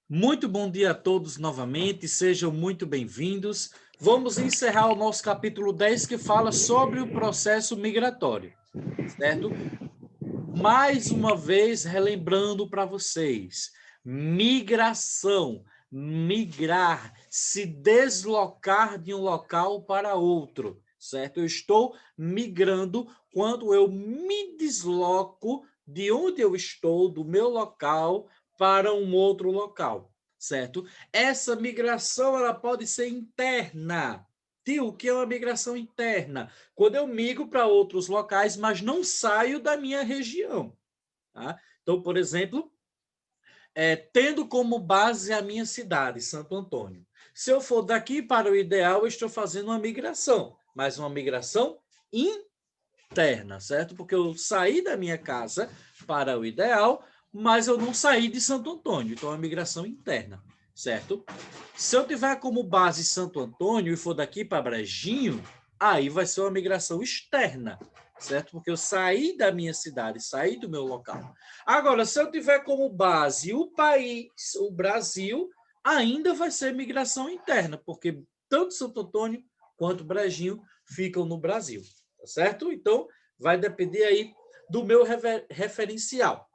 Muito bom dia a todos novamente, sejam muito bem-vindos. Vamos encerrar o nosso capítulo 10, que fala sobre o processo migratório, certo? Mais uma vez, relembrando para vocês, migração, migrar, se deslocar de um local para outro, certo? Eu estou migrando quando eu me desloco de onde eu estou, do meu local, para um outro local, certo? Essa migração ela pode ser interna. Tio, o que é uma migração interna? Quando eu migro para outros locais, mas não saio da minha região. Tá? Então, por exemplo, tendo como base a minha cidade, Santo Antônio. Se eu for daqui para o ideal, eu estou fazendo uma migração, mas uma migração interna, certo? Porque eu saí da minha casa para o ideal, mas eu não saí de Santo Antônio. Então, é uma migração interna, certo? Se eu tiver como base Santo Antônio e for daqui para Brejinho, aí vai ser uma migração externa, certo? Porque eu saí da minha cidade, saí do meu local. Agora, se eu tiver como base o país, o Brasil, ainda vai ser migração interna, porque tanto Santo Antônio quanto Brejinho ficam no Brasil, tá certo? Então, vai depender aí do meu referencial.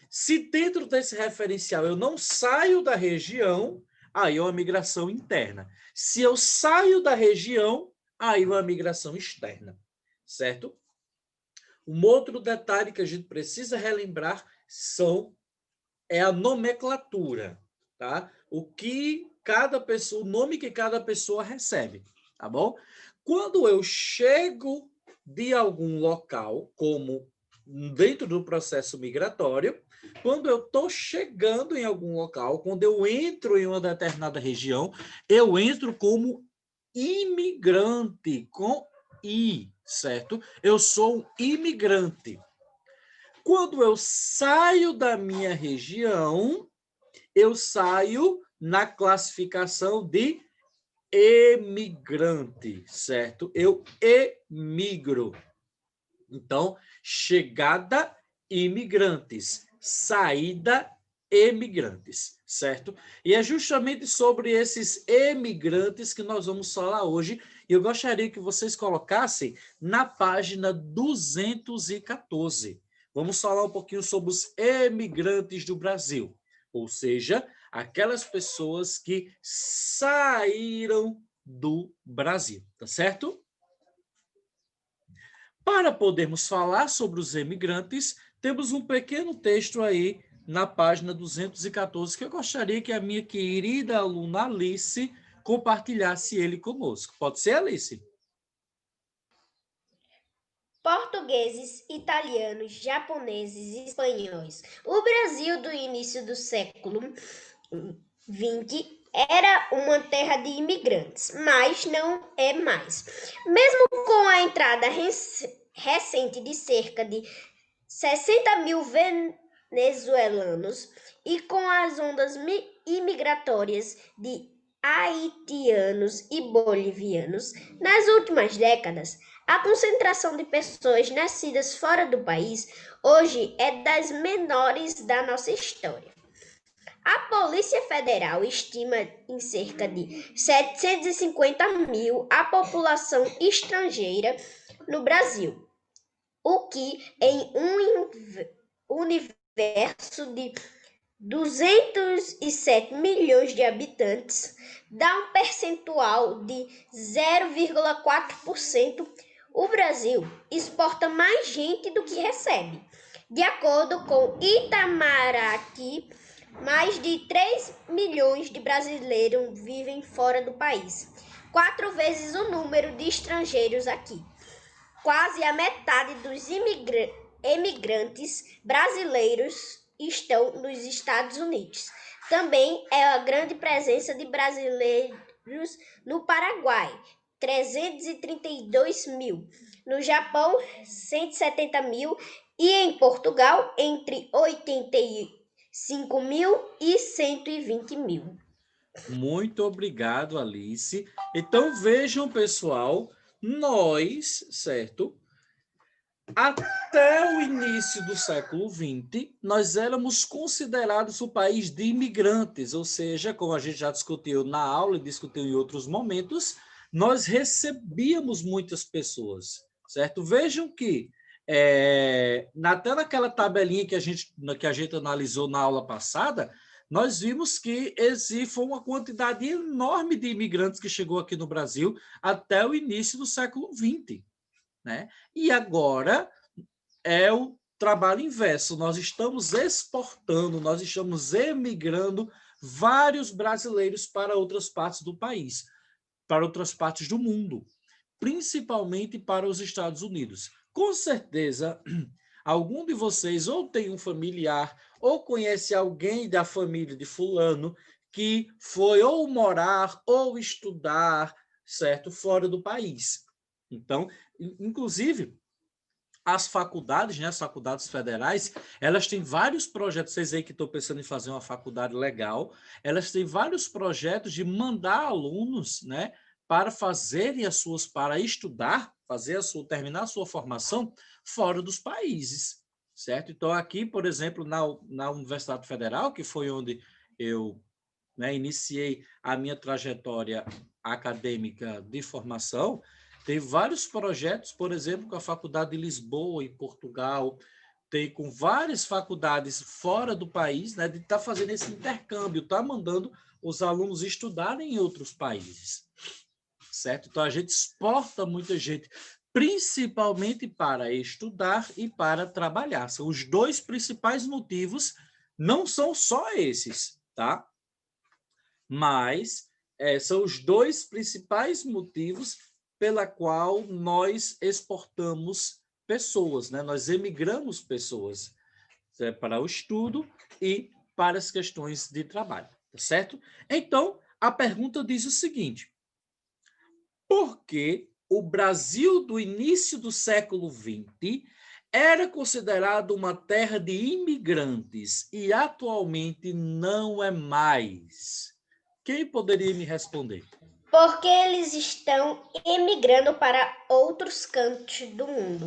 Se dentro desse referencial eu não saio da região, aí é uma migração interna. Se eu saio da região, aí é uma migração externa, certo? Um outro detalhe que a gente precisa relembrar é a nomenclatura, tá? O que cada pessoa, o nome que cada pessoa recebe, tá bom? Quando eu chego de algum local, como dentro do processo migratório, quando eu estou chegando em algum local, quando eu entro em uma determinada região, eu entro como imigrante, com I, certo? Eu sou um imigrante. Quando eu saio da minha região, eu saio na classificação de emigrante, certo? Eu emigro. Então, chegada, imigrantes. Saída, emigrantes, certo? E é justamente sobre esses emigrantes que nós vamos falar hoje. E eu gostaria que vocês colocassem na página 214. Vamos falar um pouquinho sobre os emigrantes do Brasil, ou seja, aquelas pessoas que saíram do Brasil, tá certo? Para podermos falar sobre os emigrantes, temos um pequeno texto aí na página 214 que eu gostaria que a minha querida aluna Alice compartilhasse ele conosco. Pode ser, Alice? Portugueses, italianos, japoneses e espanhóis. O Brasil do início do século XX era uma terra de imigrantes, mas não é mais. Mesmo com a entrada recente de cerca de 60 mil venezuelanos e com as ondas imigratórias de haitianos e bolivianos, nas últimas décadas, a concentração de pessoas nascidas fora do país hoje é das menores da nossa história. A Polícia Federal estima em cerca de 750 mil a população estrangeira no Brasil, o que em um universo de 207 milhões de habitantes dá um percentual de 0,4%. O Brasil exporta mais gente do que recebe. De acordo com Itamaraty, mais de 3 milhões de brasileiros vivem fora do país, 4 vezes o número de estrangeiros aqui. Quase a metade dos imigrantes brasileiros estão nos Estados Unidos. Também é a grande presença de brasileiros no Paraguai, 332 mil. No Japão, 170 mil. E em Portugal, entre 85 mil e 120 mil. Muito obrigado, Alice. Então, vejam, pessoal, nós, certo? Até o início do século XX, nós éramos considerados o país de imigrantes, ou seja, como a gente já discutiu na aula e discutiu em outros momentos, nós recebíamos muitas pessoas, certo? Vejam que até naquela tabelinha que a gente analisou na aula passada, nós vimos que foi uma quantidade enorme de imigrantes que chegou aqui no Brasil até o início do século XX. Né? E agora é o trabalho inverso. Nós estamos exportando, nós estamos emigrando vários brasileiros para outras partes do país, para outras partes do mundo, principalmente para os Estados Unidos. Com certeza, algum de vocês ou tem um familiar ou conhece alguém da família de fulano que foi ou morar ou estudar, certo, fora do país. Então, inclusive, as faculdades, né, as faculdades federais, elas têm vários projetos, vocês aí que estão pensando em fazer uma faculdade legal, elas têm vários projetos de mandar alunos, né, para fazerem para estudar, terminar a sua formação fora dos países, certo? Então, aqui, por exemplo, na Universidade Federal, que foi onde eu, né, iniciei a minha trajetória acadêmica de formação, tem vários projetos, por exemplo, com a Faculdade de Lisboa, em Portugal, tem com várias faculdades fora do país, né, de estar fazendo esse intercâmbio, tá mandando os alunos estudarem em outros países, certo? Então, a gente exporta muita gente, principalmente para estudar e para trabalhar. São os dois principais motivos, não são só esses, tá? Mas são os dois principais motivos pela qual nós exportamos pessoas, né? Nós emigramos pessoas para o estudo e para as questões de trabalho, tá certo? Então, a pergunta diz o seguinte: por que o Brasil do início do século XX era considerado uma terra de imigrantes e atualmente não é mais? Quem poderia me responder? Porque eles estão emigrando para outros cantos do mundo.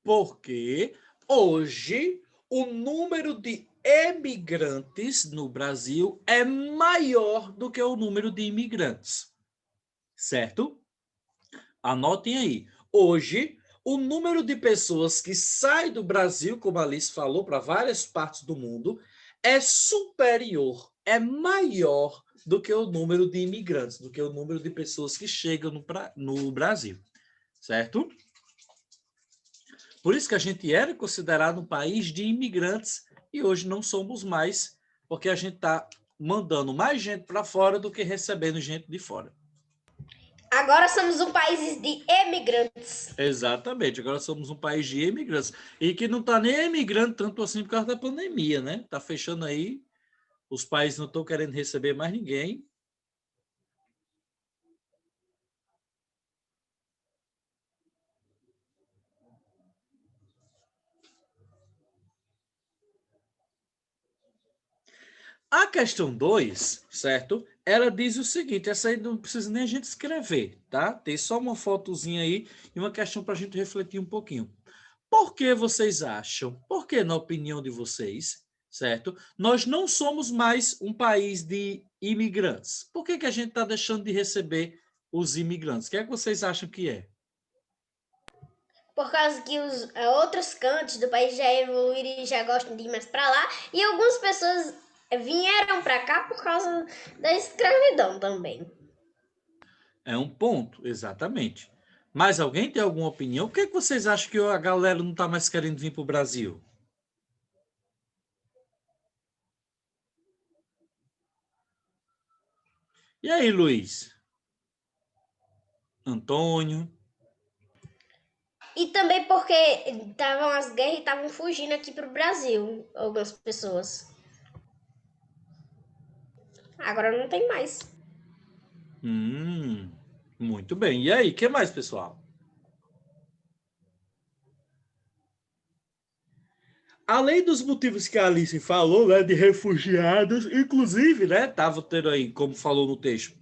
Porque hoje o número de emigrantes no Brasil é maior do que o número de imigrantes. Certo? Anotem aí. Hoje, o número de pessoas que sai do Brasil, como a Alice falou, para várias partes do mundo, é superior, é maior do que o número de imigrantes, do que o número de pessoas que chegam no Brasil. Certo? Por isso que a gente era considerado um país de imigrantes e hoje não somos mais, porque a gente está mandando mais gente para fora do que recebendo gente de fora. Agora somos um país de emigrantes. Exatamente, agora somos um país de imigrantes. E que não está nem emigrando tanto assim por causa da pandemia, né? Está fechando aí, os países não estão querendo receber mais ninguém. A questão 2, certo? Ela diz o seguinte, essa aí não precisa nem a gente escrever, tá? Tem só uma fotozinha aí e uma questão para a gente refletir um pouquinho. Por que vocês acham, por que na opinião de vocês, certo? Nós não somos mais um país de imigrantes. Por que a gente está deixando de receber os imigrantes? O que é que vocês acham que é? Por causa que os outros cantos do país já evoluíram e já gostam de ir mais para lá. E algumas pessoas vieram para cá por causa da escravidão também. É um ponto, exatamente. Mas alguém tem alguma opinião? Por que vocês acham que a galera não está mais querendo vir para o Brasil? E aí, Luiz? Antônio? E também porque estavam as guerras e estavam fugindo aqui para o Brasil, algumas pessoas. Agora não tem mais. Muito bem. E aí, o que mais, pessoal? Além dos motivos que a Alice falou, né, de refugiados, inclusive, né, estava tendo aí, como falou no texto,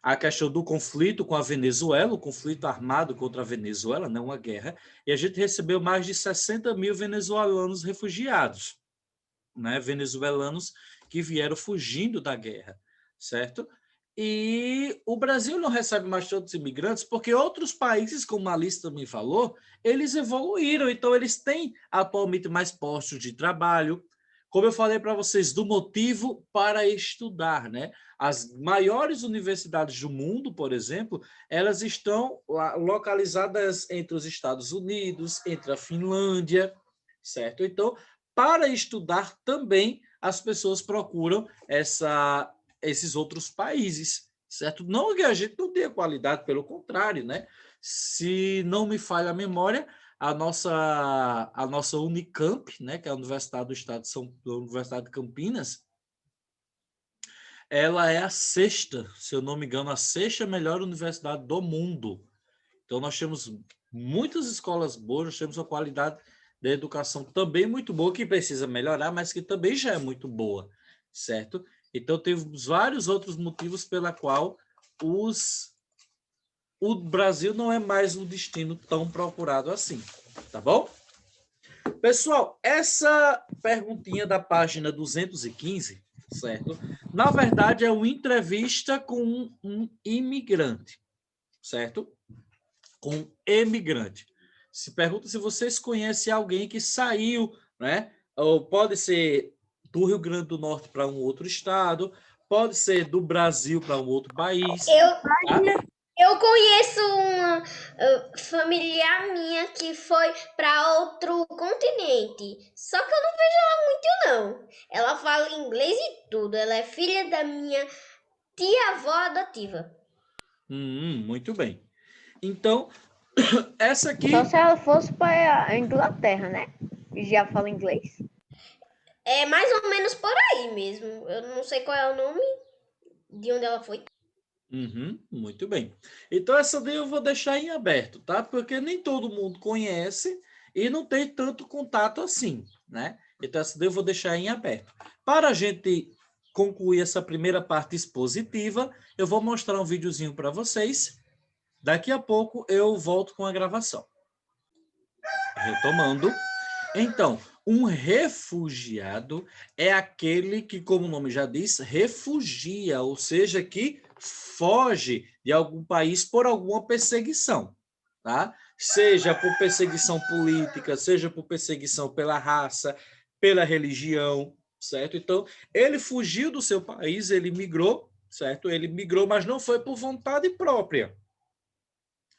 a questão do conflito com a Venezuela, o conflito armado contra a Venezuela, não uma guerra, e a gente recebeu mais de 60 mil venezuelanos refugiados, né? Venezuelanos que vieram fugindo da guerra, certo? E o Brasil não recebe mais tantos imigrantes porque outros países, como a Alice também falou, eles evoluíram, então eles têm atualmente mais postos de trabalho. Como eu falei para vocês, do motivo para estudar, né? As maiores universidades do mundo, por exemplo, elas estão localizadas entre os Estados Unidos, entre a Finlândia, certo? Então, para estudar também, as pessoas procuram esses outros países, certo? Não que a gente não tenha qualidade, pelo contrário, né? Se não me falha a memória, a nossa Unicamp, né, que é a Universidade do Estado de a Universidade de Campinas, ela é a sexta, se eu não me engano, a sexta melhor universidade do mundo. Então, nós temos muitas escolas boas, nós temos uma qualidade da educação também muito boa, que precisa melhorar, mas que também já é muito boa, certo? Então, temos vários outros motivos pela qual o Brasil não é mais um destino tão procurado assim, tá bom? Pessoal, essa perguntinha da página 215, certo? Na verdade, é uma entrevista com um imigrante, certo? Com um emigrante. Se pergunta se vocês conhecem alguém que saiu, né? Ou pode ser do Rio Grande do Norte para um outro estado, pode ser do Brasil para um outro país. Tá? Eu conheço uma familiar minha que foi para outro continente. Só que eu não vejo ela muito, não. Ela fala inglês e tudo. Ela é filha da minha tia-avó adotiva. Muito bem. Então, essa aqui. Só se ela fosse para a Inglaterra, né? Já fala inglês. É mais ou menos por aí mesmo. Eu não sei qual é o nome de onde ela foi. Muito bem. Então, essa daí eu vou deixar em aberto, tá? Porque nem todo mundo conhece e não tem tanto contato assim, né? Então, essa daí eu vou deixar em aberto. Para a gente concluir essa primeira parte expositiva, eu vou mostrar um videozinho para vocês. Daqui a pouco eu volto com a gravação. Retomando. Então, um refugiado é aquele que, como o nome já diz, refugia, ou seja, que foge de algum país por alguma perseguição, tá? Seja por perseguição política, seja por perseguição pela raça, pela religião, certo? Então, ele fugiu do seu país, ele migrou, certo? Ele migrou, mas não foi por vontade própria.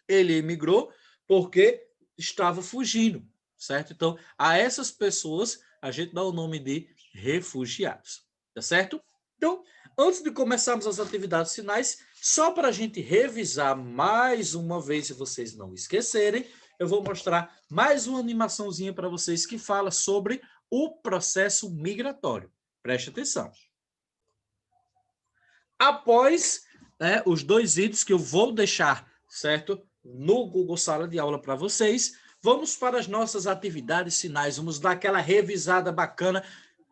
Ele emigrou porque estava fugindo, certo? Então, a essas pessoas a gente dá o nome de refugiados, tá certo? Então, antes de começarmos as atividades finais, só para a gente revisar mais uma vez, se vocês não esquecerem, eu vou mostrar mais uma animaçãozinha para vocês que fala sobre o processo migratório. Preste atenção. Após, né, os 2 vídeos que eu vou deixar, certo, no Google Sala de Aula para vocês, vamos para as nossas atividades finais. Vamos dar aquela revisada bacana.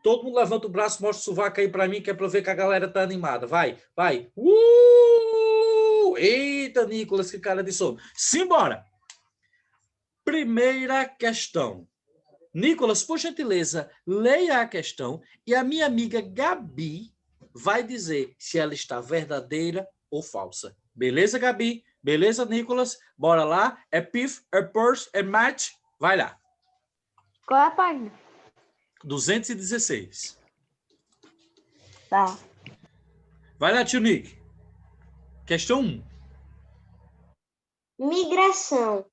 Todo mundo levanta o braço, mostra o sovaco aí para mim, que é para ver que a galera tá animada. Vai, vai. Eita, Nicolas, que cara de sono. Simbora! Primeira questão. Nicolas, por gentileza, leia a questão e a minha amiga Gabi vai dizer se ela está verdadeira ou falsa. Beleza, Gabi? Beleza, Nicolas? Bora lá. É pif, é purse, é match. Vai lá. Qual é a página? 216. Tá. Vai lá, tio Nick. Questão 1. Migração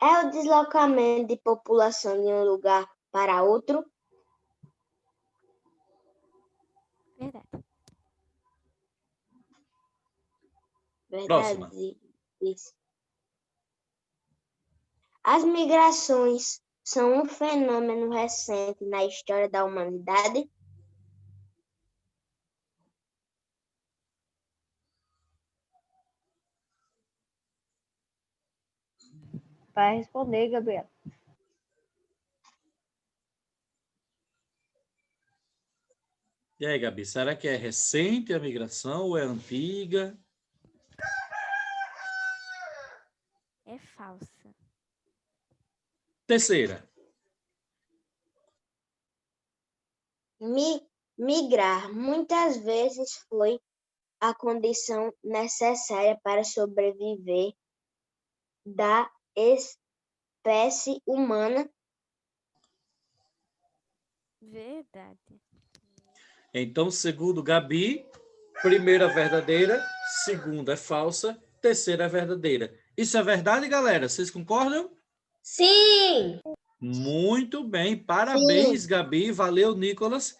é o deslocamento de população de um lugar para outro? Verdade. Próxima. Isso. As migrações são um fenômeno recente na história da humanidade? Vai responder, Gabriel. E aí, Gabi, será que é recente a migração ou é antiga? Terceira. Migrar muitas vezes foi a condição necessária para sobreviver da espécie humana. Verdade. Então, segundo Gabi, primeira verdadeira, segunda é falsa, terceira é verdadeira. Isso é verdade, galera? Vocês concordam? Sim! Muito bem, parabéns, Gabi. Valeu, Nicolas.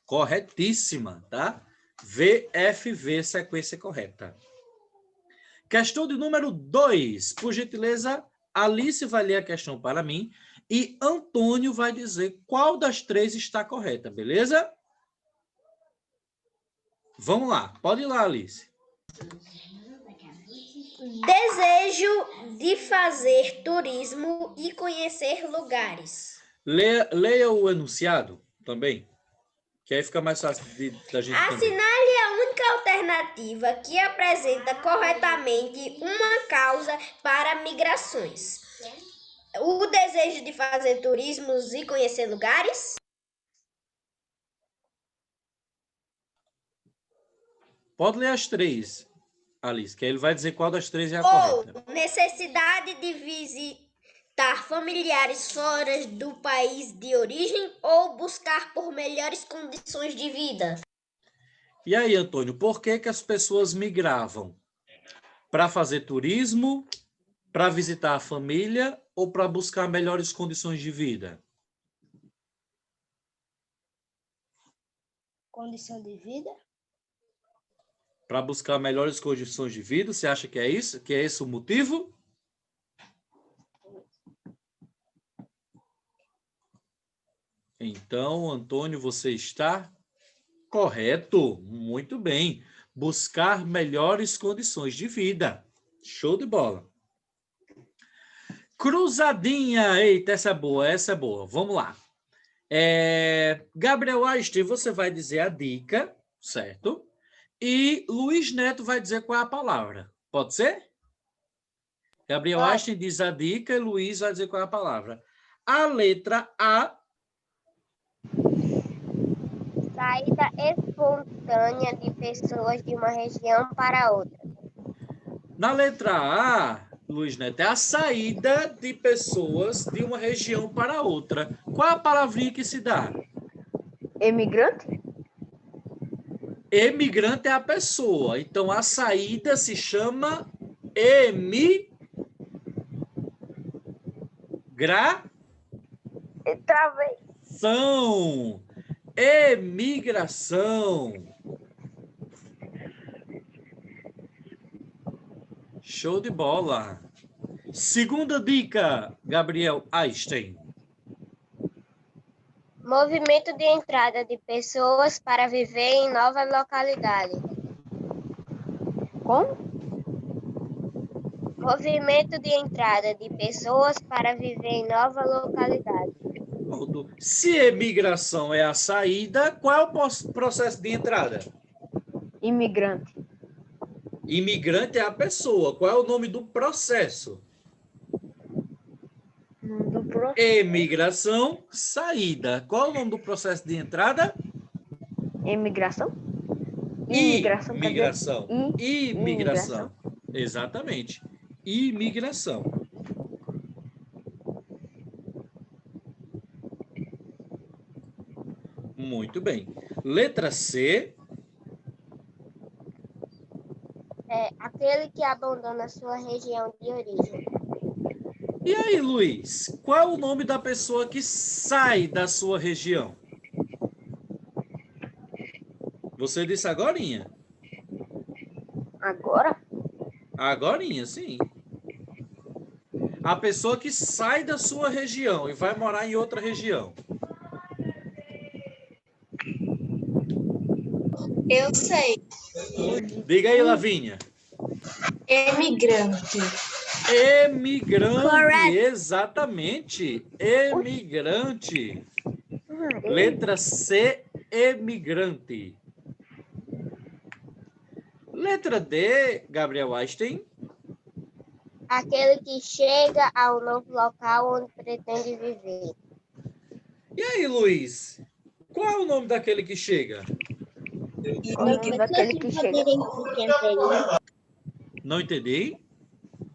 Corretíssima, tá? VFV, sequência correta. Questão de número 2. Por gentileza, Alice vai ler a questão para mim e Antônio vai dizer qual das três está correta, beleza? Vamos lá. Pode ir lá, Alice. Desejo de fazer turismo e conhecer lugares. Leia o enunciado também, que aí fica mais fácil da gente entender. Assinale a única alternativa que apresenta corretamente uma causa para migrações. O desejo de fazer turismos e conhecer lugares. Pode ler as três, Alice, que aí ele vai dizer qual das três é a Ou correta. necessidade de visitar familiares fora do país de origem ou buscar por melhores condições de vida. E aí, Antônio, por que que as pessoas migravam? Para fazer turismo, para visitar a família ou para buscar melhores condições de vida? Condição de vida? Para buscar melhores condições de vida, você acha que é isso? Que é esse o motivo? Então, Antônio, você está correto. Muito bem. Buscar melhores condições de vida. Show de bola. Cruzadinha. Eita, essa é boa, essa é boa. Vamos lá. Gabriel Einstein, você vai dizer a dica, certo? E Luiz Neto vai dizer qual é a palavra. Pode ser? Gabriel Einstein diz a dica e Luiz vai dizer qual é a palavra. A letra A. Saída espontânea de pessoas de uma região para outra. Na letra A, Luiz Neto, é a saída de pessoas de uma região para outra. Qual é a palavrinha que se dá? Emigrante? Emigrante é a pessoa. Então, a saída se chama Travei. Emigração. Show de bola. Segunda dica, Gabriel Einstein. Movimento de entrada de pessoas para viver em nova localidade. Como? Movimento de entrada de pessoas para viver em nova localidade. Se emigração é a saída, qual é o processo de entrada? Imigrante. Imigrante é a pessoa. Qual é o nome do processo? Emigração, saída. Qual é o nome do processo de entrada? Imigração? Imigração. Imigração. Exatamente. Imigração. Muito bem. Letra C. É aquele que abandona sua região de origem. E aí, Luiz? Qual é o nome da pessoa que sai da sua região? Você disse agorinha. Agora? Agorinha, sim. A pessoa que sai da sua região e vai morar em outra região. Eu sei. Diga aí, Lavínia. Emigrante. Emigrante, Correct. exatamente. Emigrante. Letra C, emigrante. Letra D, Gabriel Einstein. Aquele que chega ao novo local onde pretende viver. E aí, Luiz? Qual é o nome daquele que chega? Qual o nome daquele que chega? Não entendi.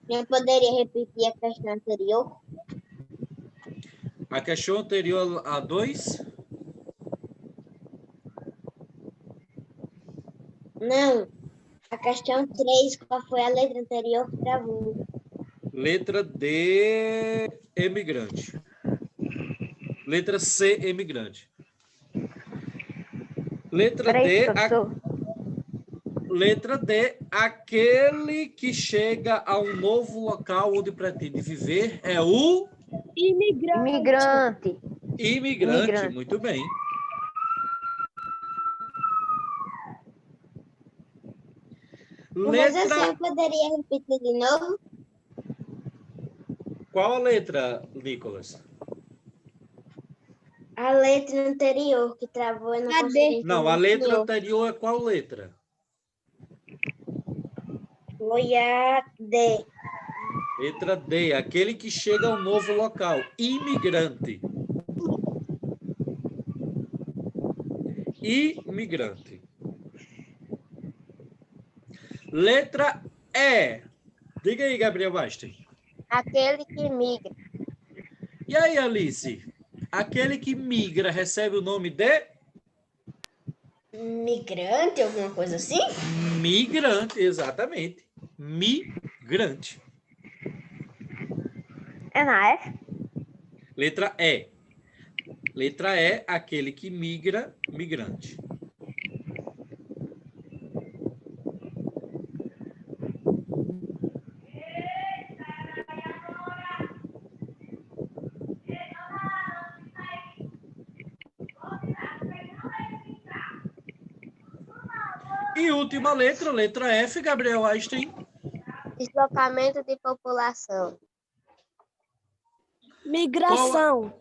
Eu poderia repetir a questão anterior? A questão anterior a 2? Não. A questão 3, qual foi a letra anterior que travou? Letra D, emigrante. Letra C, emigrante. Letra Peraí, D, professor. letra D, aquele que chega a um novo local onde pretende viver é o Imigrante. imigrante. Muito bem. Professor, Letra... eu poderia repetir de novo? Qual a letra, Nicolas? A letra anterior que travou, eu não consegui Não, a entender. letra anterior é qual letra? Foi a D. Letra D, aquele que chega a um novo local. Imigrante. Imigrante. Letra E. Diga aí, Gabriel Bastem. Aquele que migra. E aí, Alice? Aquele que migra recebe o nome de Migrante, alguma coisa assim? migrante, exatamente. Migrante. É na F? Letra E. Letra E, aquele que migra, migrante. E última letra, letra F, Gabriel Einstein. Deslocamento de população. Migração.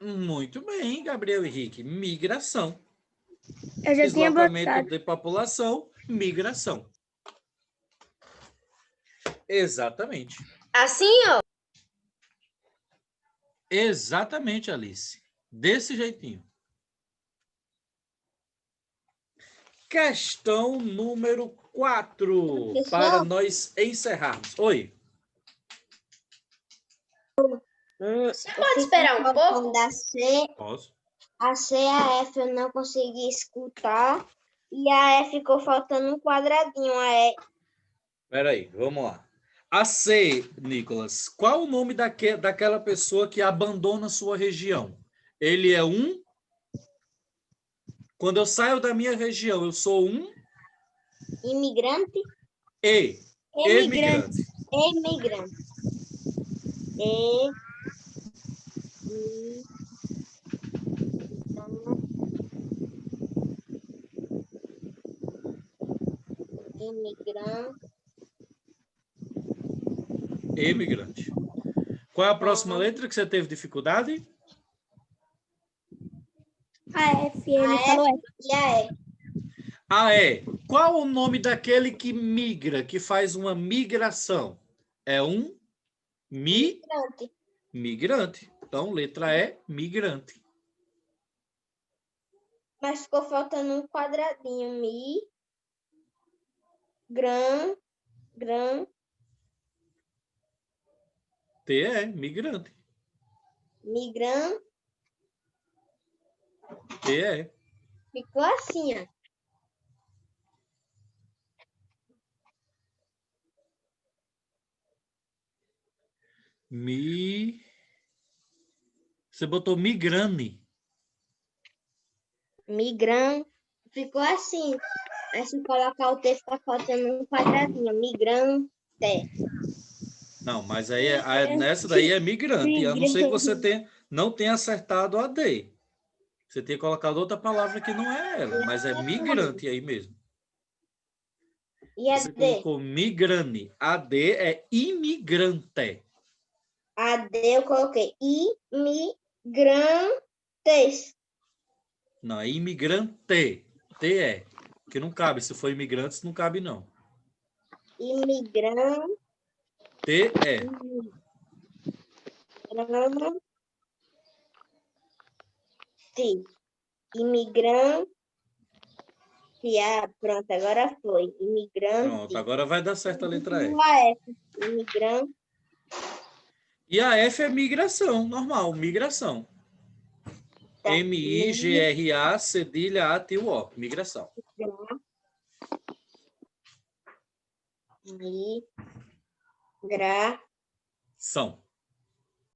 Muito bem, Gabriel Henrique. Migração. Eu já tinha Deslocamento botado. de população, migração. Exatamente. Assim, ó. Exatamente, Alice. Desse jeitinho. Questão número 4, Professor? para nós encerrarmos. Oi. Você pode esperar um pouco? Da C, Posso? a C e a F eu não consegui escutar. E a E ficou faltando um quadradinho. A E. Espera aí, vamos lá. A C, Nicolas, qual o nome daquela pessoa que abandona sua região? Ele é um... Quando eu saio da minha região, eu sou um... Imigrante. Emigrante. Emigrante. Imigrante. Emigrante. Qual é a próxima letra que você teve dificuldade? A F, ele A falou F F. e a E. Ah, é. Qual o nome daquele que migra, que faz uma migração? É um Imigrante. migrante. Então, letra E, migrante. Mas ficou faltando um quadradinho. T, migrante. Migrante. T, Ficou assim, ó. Você botou migrane. Migrante. Ficou assim. Aí se colocar o T, fica faltando um quadradinho. Migrante. Não, mas aí nessa daí é migrante. A não ser que você não tenha acertado a D. Você tem colocado outra palavra que não é ela, mas é migrante aí mesmo. E a Você D? colocou migrane. A D é imigrante. A D eu coloquei imigrantes. Não, é imigrante. T é. Porque não cabe. Se for imigrantes, não cabe, não. Imigrantes. T-E. Sim. Imigrante. Ah, pronto, agora foi. Imigrante. Pronto, agora vai dar certo a letra E. A F. Imigrante. E a F é migração, normal, migração. Tá. M-I-G-R-A, cedilha, A, tio, O. Migração. Migração. São.